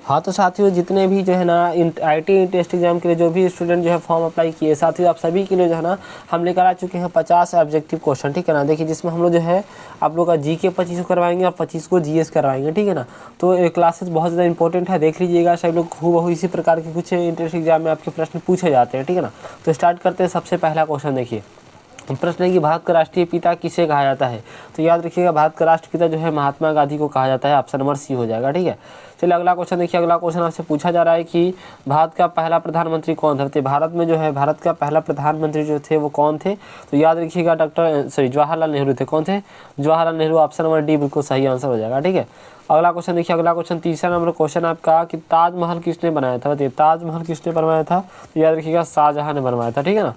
हाँ तो साथियों जितने भी जो है ना IIT टेस्ट एग्जाम के लिए जो भी स्टूडेंट जो है फॉर्म अप्लाई किए, साथियों आप सभी के लिए जो है ना हम लेकर आ चुके हैं 50 ऑब्जेक्टिव क्वेश्चन, ठीक है ना। देखिए जिसमें हम लोग जो है आप लोग का GK 25 को करवाएंगे और 25 को GS करवाएंगे, ठीक है ना। तो ये क्लासेस बहुत ज़्यादा इंपॉर्टेंट है, देख लीजिएगा। सभी लोग हूबहू इसी प्रकार के कुछ इंट्रेंस एग्जाम में आपके प्रश्न पूछे जाते हैं, ठीक है ना। तो स्टार्ट करते हैं। सबसे पहला क्वेश्चन देखिए, प्रश्न है कि भारत का राष्ट्रीय पिता किसे कहा जाता है। तो याद रखिएगा भारत का राष्ट्रपिता जो है महात्मा गांधी को कहा जाता है। ऑप्शन नंबर सी हो जाएगा, ठीक है। चलिए अगला क्वेश्चन देखिए। अगला क्वेश्चन आपसे पूछा जा रहा है कि भारत का पहला प्रधानमंत्री कौन था। तो भारत में जो है भारत का पहला प्रधानमंत्री जो थे वो कौन थे। तो याद रखिएगा जवाहरलाल नेहरू थे। कौन थे? Jawaharlal Nehru. Option number D बिल्कुल सही आंसर हो जाएगा, ठीक है। अगला क्वेश्चन देखिए। अगला क्वेश्चन तीसरा नंबर क्वेश्चन आपका कि ताजमहल किसने बनाया था। बताइए ताजमहल किसने बनवाया था। तो याद रखिएगा शाहजहां ने बनवाया था, ठीक है ना।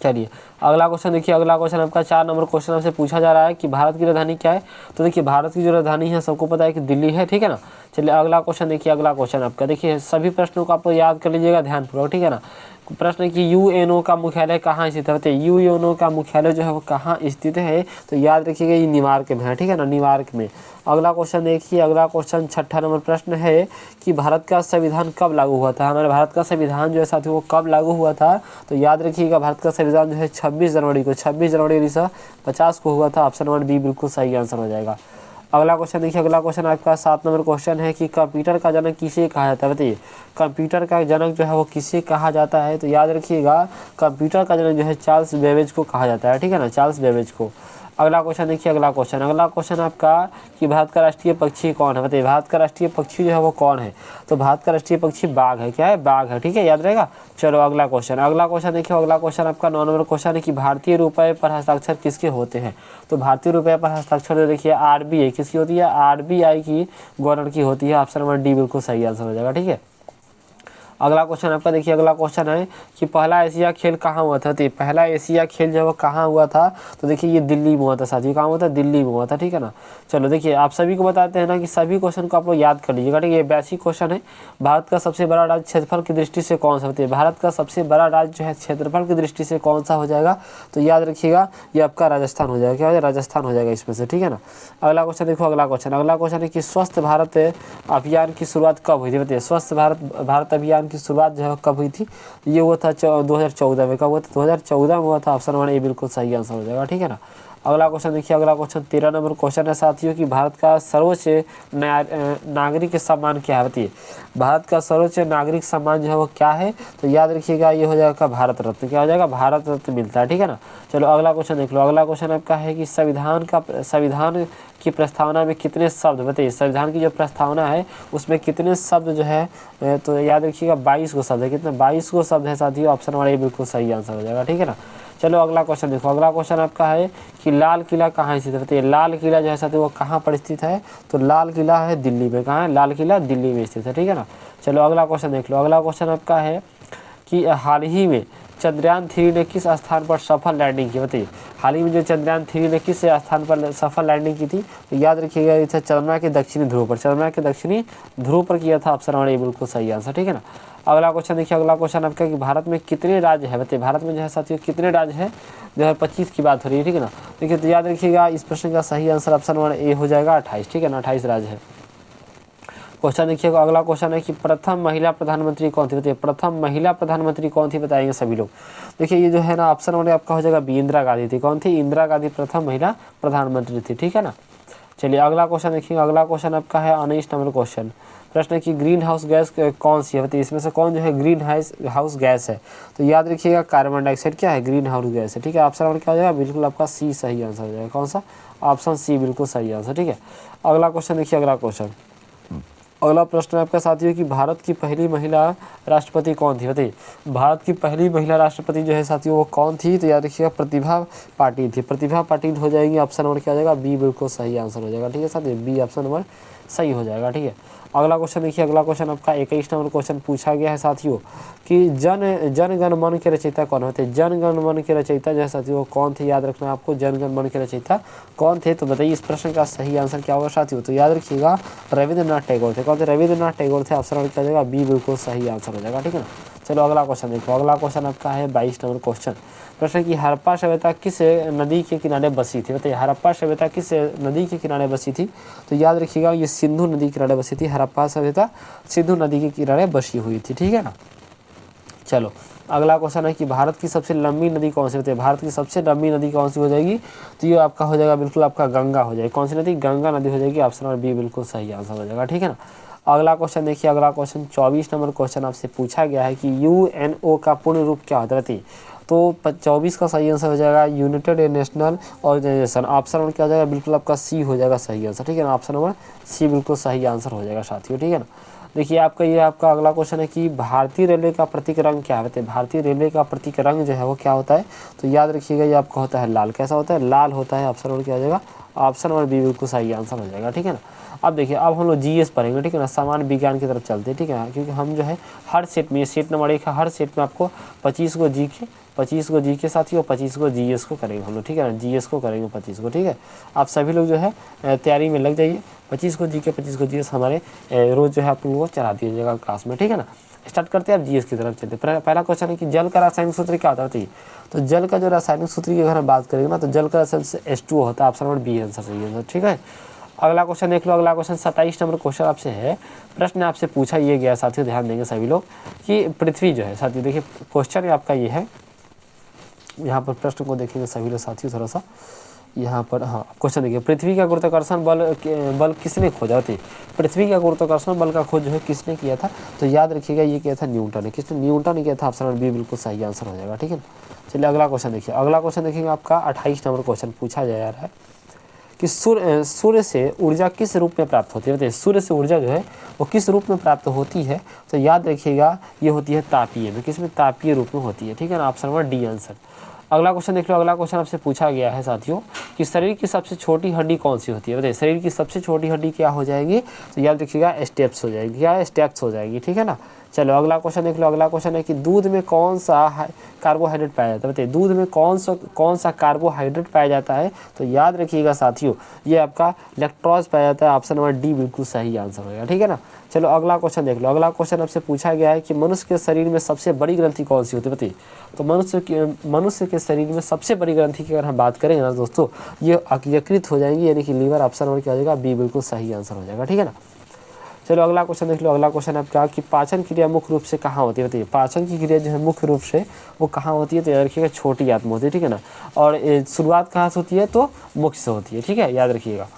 चलिए अगला क्वेश्चन देखिए। अगला क्वेश्चन आपका 4 नंबर क्वेश्चन आपसे पूछा जा रहा है कि भारत की राजधानी क्या है। तो देखिए भारत की जो राजधानी है सबको पता है कि दिल्ली है, ठीक है ना। चलिए अगला क्वेश्चन देखिए। अगला क्वेश्चन आपका देखिए, सभी प्रश्नों को आप याद कर लीजिएगा ध्यानपूर्वक, ठीक है ना। प्रश्न है कि UNO का मुख्यालय कहाँ स्थित है। बताइए UNO का मुख्यालय जो है वो कहाँ स्थित है। तो याद रखिएगा ये न्यूयॉर्क में है, ठीक है ना, न्यूयॉर्क में। अगला क्वेश्चन देखिए। अगला क्वेश्चन 6ठा नंबर प्रश्न है कि भारत का संविधान कब लागू हुआ था। हमारे भारत का संविधान जो है साथियों वो कब लागू हुआ था। तो याद रखिएगा भारत का संविधान जो है 26 जनवरी 1950 को हुआ था। ऑप्शन नंबर बी बिल्कुल सही आंसर हो जाएगा। अगला क्वेश्चन देखिए। अगला क्वेश्चन आपका 7 नंबर क्वेश्चन है कि कंप्यूटर का जनक किसे कहा जाता है। बताइए कंप्यूटर का जनक जो है वो किसे कहा जाता है। तो याद रखिएगा कंप्यूटर का जनक जो है चार्ल्स बेबेज को कहा जाता है, ठीक है ना, चार्ल्स बेबेज को। अगला क्वेश्चन देखिए। अगला क्वेश्चन आपका कि भारत का राष्ट्रीय पक्षी कौन है। बताइए भारत का राष्ट्रीय पक्षी जो है वो कौन है। तो भारत का राष्ट्रीय पक्षी बाघ है। क्या है? बाघ है, ठीक है, याद रहेगा। चलो अगला क्वेश्चन देखिए। अगला क्वेश्चन आपका 9 नंबर क्वेश्चन है कि भारतीय रुपये पर हस्ताक्षर किसके होते हैं। तो भारतीय रुपये पर हस्ताक्षर देखिए RBI किसकी होती है। RBI की गवर्नर की होती है। ऑप्शन नंबर डी बिल्कुल सही आंसर हो जाएगा, ठीक है। अगला क्वेश्चन आपका देखिए। अगला क्वेश्चन है कि पहला एशिया खेल कहाँ हुआ था। तो पहला एशिया खेल जो है वो कहाँ हुआ था। तो देखिए ये दिल्ली में हुआ था साथियों। कहाँ हुआ था? दिल्ली में हुआ था, ठीक है ना। चलो देखिए आप सभी को बताते हैं ना कि सभी क्वेश्चन को आप लोग याद कर लीजिएगा, ठीक है। ये बेसिक क्वेश्चन है। भारत का सबसे बड़ा राज्य क्षेत्रफल की दृष्टि से कौन सा होता है। भारत का सबसे बड़ा राज्य जो है क्षेत्रफल की दृष्टि से कौन सा हो जाएगा। तो याद रखिएगा ये आपका राजस्थान हो जाएगा। क्या हो जाएगा? राजस्थान हो जाएगा इसमें से, ठीक है ना। अगला क्वेश्चन देखो। अगला क्वेश्चन है कि स्वस्थ भारत अभियान की शुरुआत कब हुई थी। बताइए स्वस्थ भारत अभियान की शुरुआत जो है कब हुई थी। ये हुआ था 2014 में। कब हुआ था? 2014 में हुआ था। ऑप्शन नंबर ए बिल्कुल सही आंसर हो जाएगा, ठीक है ना। अगला क्वेश्चन देखिए। अगला क्वेश्चन 13 नंबर क्वेश्चन है साथियों कि भारत का सर्वोच्च नागरिक सम्मान क्या है। बताइए भारत का सर्वोच्च नागरिक सम्मान जो है वो क्या है। तो याद रखिएगा ये हो जाएगा भारत रत्न। क्या हो जाएगा? भारत रत्न मिलता है, ठीक है ना। चलो अगला क्वेश्चन देख लो। अगला क्वेश्चन आपका है कि संविधान की प्रस्तावना में कितने शब्द। बताइए संविधान की जो प्रस्तावना है उसमें कितने शब्द जो है। तो याद रखिएगा 22 को शब्द है। कितने? 22 को शब्द है साथियों। ऑप्शन नंबर ए बिल्कुल सही आंसर हो जाएगा, ठीक है ना। चलो अगला क्वेश्चन देखो। अगला क्वेश्चन आपका है कि लाल किला कहाँ स्थित है। बताइए लाल किला जो है साथियों वो कहाँ पर स्थित है। तो लाल किला है दिल्ली में। कहाँ है? लाल किला दिल्ली में स्थित है, ठीक है ना। चलो अगला क्वेश्चन देख लो। अगला क्वेश्चन आपका है कि हाल ही में चंद्रयान 3 ने किस स्थान पर सफल लैंडिंग की। बताइए हाल ही में जो चंद्रयान 3 ने किस स्थान पर सफल लैंडिंग की थी। तो याद रखिएगा इसे चंद्रमा के दक्षिणी ध्रुव पर किया था। ऑप्शन नंबर ए बिल्कुल सही आंसर, ठीक है ना। अगला क्वेश्चन देखिए। अगला क्वेश्चन आपका कि भारत में कितने राज्य है। बताइए भारत में जो है साथियों कितने राज्य है। 2025 की बात हो रही है, ठीक है ना। देखिए तो याद रखिएगा इस प्रश्न का सही आंसर ऑप्शन नंबर ए हो जाएगा 28, ठीक है ना। 28 राज्य है। क्वेश्चन देखिएगा। अगला क्वेश्चन है कि प्रथम महिला प्रधानमंत्री कौन थी। बताइए प्रथम महिला प्रधानमंत्री कौन थी, बताएंगे सभी लोग। देखिए ये जो है ना ऑप्शन नंबर आपका हो जाएगा बी इंदिरा गांधी थी। कौन थी? इंदिरा गांधी प्रथम महिला प्रधानमंत्री थी, ठीक है ना। चलिए अगला क्वेश्चन देखिए। अगला क्वेश्चन आपका है 19 नंबर क्वेश्चन। प्रश्न है कि ग्रीन हाउस गैस कौन सी है। बताइए इसमें से कौन जो है ग्रीन हाउस गैस है। तो याद रखिएगा कार्बन डाइऑक्साइड क्या है? ग्रीन हाउस गैस है, ठीक है। ऑप्शन नंबर क्या हो जाएगा? बिल्कुल आपका सी सही आंसर हो जाएगा। कौन सा? ऑप्शन सी बिल्कुल सही आंसर, ठीक है। अगला क्वेश्चन देखिए। अगला प्रश्न है आपका साथियों कि भारत की पहली महिला राष्ट्रपति कौन थी। बताइए भारत की पहली महिला राष्ट्रपति जो है साथियों वो कौन थी। तो याद रखिएगा प्रतिभा पाटिल थी। प्रतिभा पाटिल हो जाएगी। ऑप्शन नंबर क्या हो जाएगा? बी बिल्कुल सही आंसर हो जाएगा, ठीक है साथियों। बी ऑप्शन नंबर सही हो जाएगा, ठीक है। अगला क्वेश्चन देखिए। अगला क्वेश्चन आपका 21 नंबर क्वेश्चन पूछा गया है साथियों कि जन गण मन के रचयिता कौन होते हैं। जन गण मन के रचयिता जो है साथियों कौन थे। याद रखना आपको जन गण मन के रचयिता कौन थे। तो बताइए इस प्रश्न का सही आंसर क्या होगा साथियों। तो याद रखिएगा रविंद्रनाथ टैगोर थे। कौन थे? रविंद्रनाथ टैगोर थे। ऑप्शन नंबर क्या हो जाएगा? बी बिल्कुल सही आंसर हो जाएगा, ठीक है ना। चलो अगला क्वेश्चन देखो, अगला क्वेश्चन आपका है 22 नंबर क्वेश्चन। प्रश्न है कि हड़प्पा सभ्यता किस नदी के किनारे बसी थी? बताइए हड़प्पा सभ्यता किस नदी के किनारे बसी थी? तो याद रखिएगा ये सिंधु नदी के किनारे बसी थी। हड़प्पा सभ्यता सिंधु नदी के किनारे बसी हुई थी, ठीक है ना। चलो अगला क्वेश्चन है कि भारत की सबसे लंबी नदी कौन सी होती है? भारत की सबसे लंबी नदी कौन सी हो जाएगी? तो ये आपका हो जाएगा बिल्कुल आपका गंगा हो जाएगी। कौन सी नदी? गंगा नदी हो जाएगी। ऑप्शन नंबर बी बिल्कुल सही आंसर हो जाएगा, ठीक है ना। अगला क्वेश्चन देखिए, अगला क्वेश्चन 24 नंबर क्वेश्चन आपसे पूछा गया है कि यूएनओ का पूर्ण रूप क्या होता है? तो 24 का सही आंसर हो जाएगा United National Organisation. Option number क्या हो जाएगा? बिल्कुल आपका सी हो जाएगा सही आंसर, ठीक है ना। ऑप्शन नंबर सी बिल्कुल सही आंसर हो जाएगा साथियों, ठीक है ना। देखिए आपका ये आपका अगला क्वेश्चन है कि भारतीय रेलवे का प्रतीक रंग क्या होता है? भारतीय रेलवे का प्रतीक रंग जो है वो क्या होता है? तो याद रखिएगा ये आपका होता है लाल। कैसा होता है? लाल होता है। ऑप्शन नंबर क्या हो जाएगा? ऑप्शन नंबर बी बिल्कुल सही आंसर हो जाएगा, ठीक है ना। अब देखिए अब हम लोग जीएस पढ़ेंगे, ठीक है ना। सामान्य विज्ञान की तरफ चलते हैं, ठीक है ना, क्योंकि हम जो है हर सेट में, सेट नंबर 1 है, हर सेट में आपको 25 को जी के साथ ही और 25 को जीएस को करेंगे हम लोग, ठीक है ना। जीएस को करेंगे 25 को, ठीक है। आप सभी लोग जो है तैयारी में लग जाइए। 25 को जी के 25 को जीएस हमारे रोज जो है आप लोगों को चढ़ा दिया जाएगा क्लास में, ठीक है ना। स्टार्ट करते हैं अब जीएस की तरफ चलते हैं। पहला क्वेश्चन है कि जल का रासायनिक सूत्र क्या होता है? तो जल का जो रासायनिक सूत्र की अगर हम बात करेंगे ना, तो जल का रासायनिक H2O होता है। ऑप्शन नंबर बी आंसर सही है, ठीक है। अगला क्वेश्चन देख लो, अगला क्वेश्चन 27 नंबर क्वेश्चन आपसे है। प्रश्न आपसे पूछा ये गया साथियों, ध्यान देंगे सभी लोग कि पृथ्वी जो है साथियों, देखिए क्वेश्चन आपका ये है, यहाँ पर प्रश्न को देखेंगे सभी लोग साथियों थोड़ा सा। यहाँ पर हाँ क्वेश्चन देखिए, पृथ्वी का गुरुत्वाकर्षण बल किसने खोजा था? पृथ्वी का गुरुत्वाकर्षण बल का खोज जो है किसने किया था? तो याद रखिएगा ये किया था न्यूटन ने। किसने? न्यूटन ने किया था। ऑप्शन नंबर बी बिल्कुल सही आंसर हो जाएगा, ठीक है ना। चलिए अगला क्वेश्चन देखिए, अगला क्वेश्चन देखिएगा आपका 28 नंबर क्वेश्चन पूछा जा रहा है कि सूर्य से ऊर्जा किस रूप में प्राप्त होती है? बताइए सूर्य से ऊर्जा जो है वो किस रूप में प्राप्त होती है? तो याद रखिएगा ये होती है तापीय में। किसमें? तापीय रूप में होती है, ठीक है ना। Option number D answer. अगला क्वेश्चन देख लो, अगला क्वेश्चन आपसे पूछा गया है साथियों कि शरीर की सबसे छोटी हड्डी कौन सी होती है? बताइए शरीर की सबसे छोटी हड्डी क्या हो जाएगी? तो याद रखिएगा स्टेप्स हो जाएगी। क्या? स्टेप्स हो जाएगी, ठीक है ना। चलो अगला क्वेश्चन देख लो, अगला क्वेश्चन है कि दूध में कौन सा कार्बोहाइड्रेट पाया जाता है? बताइए दूध में कौन सा कार्बोहाइड्रेट पाया जाता है? तो याद रखिएगा साथियों ये आपका लैक्टोज पाया जाता है। ऑप्शन नंबर डी बिल्कुल सही आंसर होगा, ठीक है ना। चलो अगला क्वेश्चन देख लो, अगला क्वेश्चन आपसे पूछा गया है कि मनुष्य के शरीर में सबसे बड़ी ग्रंथि कौन सी होती है? बताइए तो मनुष्य के शरीर में सबसे बड़ी ग्रंथि की अगर हम बात करेंगे ना दोस्तों, ये यकृत हो जाएंगी, यानी कि लीवर। ऑप्शन नंबर क्या हो जाएगा? बी बिल्कुल सही आंसर हो जाएगा, ठीक है ना। चलो अगला क्वेश्चन देख लो, अगला क्वेश्चन आपका कि पाचन क्रिया मुख्य रूप से कहाँ होती है? बताइए पाचन की क्रिया जो है मुख्य रूप से वो कहाँ होती है? तो याद रखिएगा छोटी आंत में होती है, ठीक है ना। और शुरुआत कहाँ से होती है? तो मुख से होती है, ठीक है, याद रखिएगा।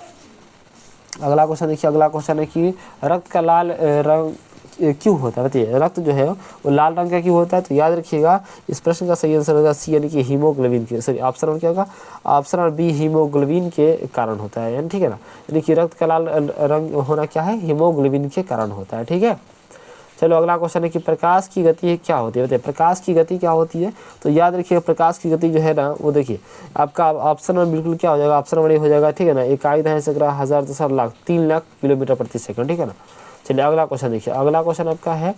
अगला क्वेश्चन देखिए, अगला क्वेश्चन है कि रक्त का लाल रंग क्यों होता है? बताइए रक्त जो है वो लाल रंग का क्यों होता है? तो याद रखिएगा इस प्रश्न का सही आंसर होगा सी, यानी कि हीमोग्लोबिन के, सॉरी ऑप्शन नंबर क्या होगा? ऑप्शन नंबर बी हीमोग्लोबिन के कारण होता है, यानी ठीक है ना। यानी कि रक्त का लाल रंग होना क्या है? हीमोग्लोबिन के कारण होता है, ठीक है। चलो अगला क्वेश्चन है कि प्रकाश की गति क्या होती है? बताइए प्रकाश की गति क्या होती है? तो याद रखिएगा प्रकाश की गति जो है ना वो देखिए आपका ऑप्शन नंबर बिल्कुल क्या हो जाएगा? ऑप्शन नंबर ए हो जाएगा, ठीक है ना। इकाई दशमलव सैकड़ा हज़ार दशमलव लाख 3 लाख किलोमीटर प्रति सेकंड, ठीक है ना। चलिए अगला क्वेश्चन देखिए, अगला क्वेश्चन आपका है,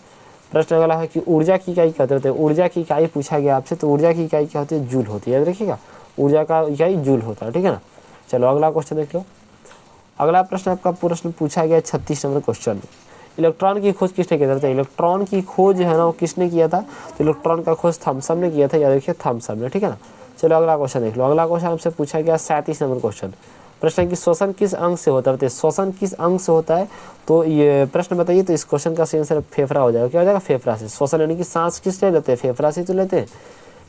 प्रश्न अगला है कि ऊर्जा की इकाई क्या होती है? ऊर्जा की इकाई पूछा गया आपसे, तो ऊर्जा की इकाई क्या होती है? जूल होती है, याद रखिएगा ऊर्जा का इकाई जूल होता है, ठीक है ना। चलो अगला क्वेश्चन देख लो, अगला प्रश्न आपका प्रश्न पूछा गया 36 नंबर क्वेश्चन, इलेक्ट्रॉन की खोज किसने किया था? इलेक्ट्रॉन की खोज है ना वो किसने किया था? तो इलेक्ट्रॉन का खोज थॉमसन ने किया था, याद रखिए थॉमसन ने, ठीक है ना। चलो अगला क्वेश्चन देख लो, अगला क्वेश्चन आपसे पूछा गया 37 नंबर क्वेश्चन, प्रश्न है कि श्वसन किस अंग से होता है? श्वसन किस अंग से होता है? तो ये प्रश्न बताइए। तो इस क्वेश्चन का सही आंसर फेफड़ा हो जाएगा। क्या हो जाएगा? फेफड़ा से। श्वसन यानी कि सांस किससे लेते हैं? फेफड़ा से तो लेते हैं।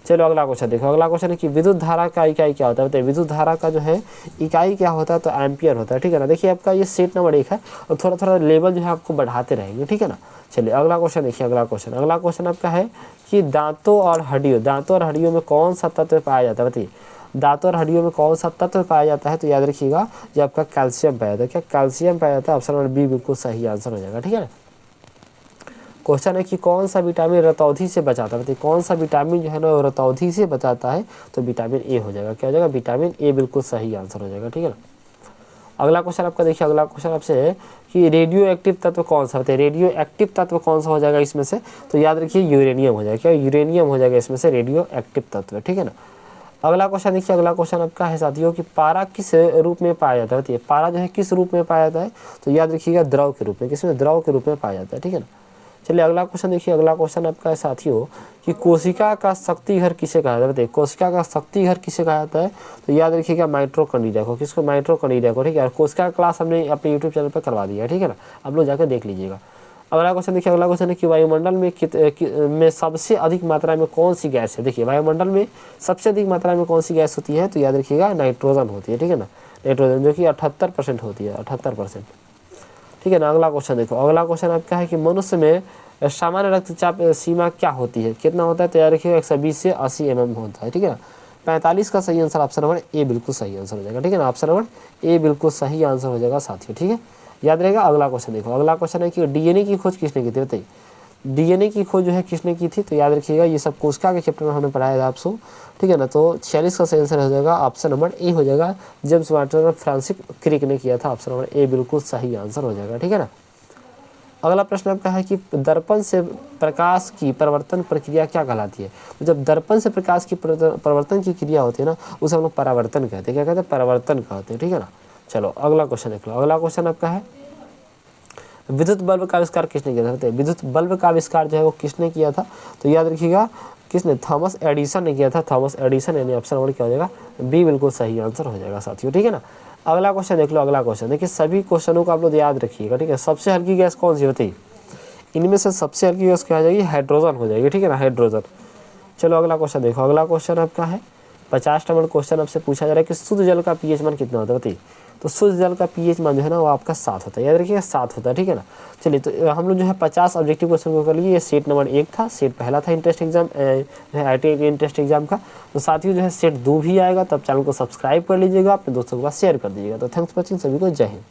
चलो अगला क्वेश्चन देखो, अगला क्वेश्चन है कि विद्युत धारा का इकाई क्या होता है? बताइए विद्युत धारा का जो है इकाई क्या होता है? तो एम्पियर होता है, ठीक है ना। देखिए आपका ये सेट नंबर 1 है और थोड़ा थोड़ा लेवल जो है आपको बढ़ाते रहेंगे, ठीक है ना। चलिए अगला क्वेश्चन देखिए, अगला क्वेश्चन आपका है कि दांतों और हड्डियों में कौन सा तत्व पाया जाता है? बताइए दांतों और हड्डियों में कौन सा तत्व पाया जाता है? तो याद रखिएगा जो आपका कैल्शियम पाया जाता है। क्या? कैल्शियम पाया जाता है। ऑप्शन नंबर बी बिल्कुल सही आंसर हो जाएगा, ठीक है ना। क्वेश्चन है कि कौन सा विटामिन रतौंधी से बचाता है? बताइए कौन सा विटामिन जो है ना रतौंधी से बचाता है? तो विटामिन ए हो जाएगा। क्या हो जाएगा? विटामिन ए बिल्कुल सही आंसर हो जाएगा, ठीक है ना। अगला क्वेश्चन आपका देखिए, अगला क्वेश्चन आपसे है कि रेडियो एक्टिव तत्व कौन सा? बताइए रेडियो एक्टिव तत्व कौन सा हो जाएगा इसमें से? तो याद रखिए यूरेनियम हो जाएगा। क्या? यूरेनियम हो जाएगा इसमें से रेडियो एक्टिव तत्व, ठीक है ना। अगला क्वेश्चन देखिए, अगला क्वेश्चन आपका है साथियों कि पारा किस रूप में पाया जाता है? बताइए पारा जो है किस रूप में पाया जाता है? तो याद रखिएगा द्रव के रूप में। किसमें? द्रव के रूप में पाया जाता है, ठीक है ना। चलिए अगला क्वेश्चन देखिए, अगला क्वेश्चन आपका है साथियों कि कोशिका का शक्ति घर किसे कहा जाता है। बताइए कोशिका का शक्ति घर किसे कहा जाता है, तो याद रखिएगा माइटोकॉन्ड्रिया को। किसको? माइटोकॉन्ड्रिया को, ठीक है। और कोशिका क्लास हमने अपने यूट्यूब चैनल पर करवा दिया है, ठीक है ना, आप लोग जाकर देख लीजिएगा। अगला क्वेश्चन देखिए, अगला क्वेश्चन है कि वायुमंडल में सबसे अधिक मात्रा में कौन सी गैस है। देखिए वायुमंडल में सबसे अधिक मात्रा में कौन सी गैस होती है, तो याद रखिएगा नाइट्रोजन होती है, ठीक है ना, नाइट्रोजन, जो कि 78% होती है, 78%, ठीक है ना। अगला क्वेश्चन देखो, अगला क्वेश्चन आपका है कि मनुष्य में सामान्य रक्तचाप सीमा क्या होती है, कितना होता है, तो याद रखिएगा 120 से 80 mm होता है, ठीक है ना। 45 का सही आंसर ऑप्शन नंबर ए बिल्कुल सही आंसर हो जाएगा, ठीक है ना, ऑप्शन नंबर ए बिल्कुल सही आंसर हो जाएगा साथियों, ठीक है, याद रहेगा। अगला क्वेश्चन देखो, अगला क्वेश्चन है कि डीएनए की खोज किसने की थी। बताइए डीएनए की खोज जो है किसने की थी, तो याद रखिएगा ये सब कोशिका के चैप्टर में हमने पढ़ाया था आपको, ठीक है ना। तो 46 का सही आंसर हो जाएगा ऑप्शन नंबर ए हो जाएगा, जेम्स वाटसन और फ्रांसिस क्रिक ने किया था, ऑप्शन नंबर ए बिल्कुल सही आंसर हो जाएगा, ठीक है ना। अगला प्रश्न आपका है कि दर्पण से प्रकाश की परिवर्तन प्रक्रिया क्या कहलाती है। तो जब दर्पण से प्रकाश की परिवर्तन की क्रिया होती है ना, उसे हम लोग परावर्तन कहते हैं। क्या कहते हैं? परावर्तन कहते हैं, ठीक है ना। चलो अगला क्वेश्चन देख लो, अगला क्वेश्चन आपका है विद्युत बल्ब का आविष्कार किसने किया था। बताइए विद्युत बल्ब का आविष्कार जो है वो किसने किया था, तो याद रखिएगा किसने? थॉमस एडिसन ने किया था, थॉमस एडिसन, यानी ऑप्शन नंबर क्या हो जाएगा? बी बिल्कुल सही आंसर हो जाएगा साथियों, ठीक है ना। अगला क्वेश्चन देख लो, अगला क्वेश्चन देखिए, सभी क्वेश्चनों को आप लोग याद रखिएगा, ठीक है। सबसे हल्की गैस कौन सी होती है, इनमें से सबसे हल्की गैस क्या हो जाएगी? हाइड्रोजन हो जाएगी, ठीक है ना, हाइड्रोजन। चलो अगला क्वेश्चन देखो, अगला क्वेश्चन आपका है 50 नंबर क्वेश्चन आपसे पूछा जा रहा है कि शुद्ध जल का पीएच मान कितना होता है। बताइए तो शुद्ध जल का पीएच मान जो है ना वो आपका 7 होता है, याद रखिएगा 7 होता है, ठीक है ना। चलिए तो हम लोग जो है 50 ऑब्जेक्टिव क्वेश्चन को कर लिए। ये सेट नंबर 1 था, सेट पहला था interest exam IIT interest exam का। तो साथियों जो है सेट 2 भी आएगा, तब चैनल को सब्सक्राइब कर लीजिएगा, अपने दोस्तों के पास शेयर कर दीजिएगा। तो थैंक्स फॉर वॉचिंग, सभी को जय हिंद।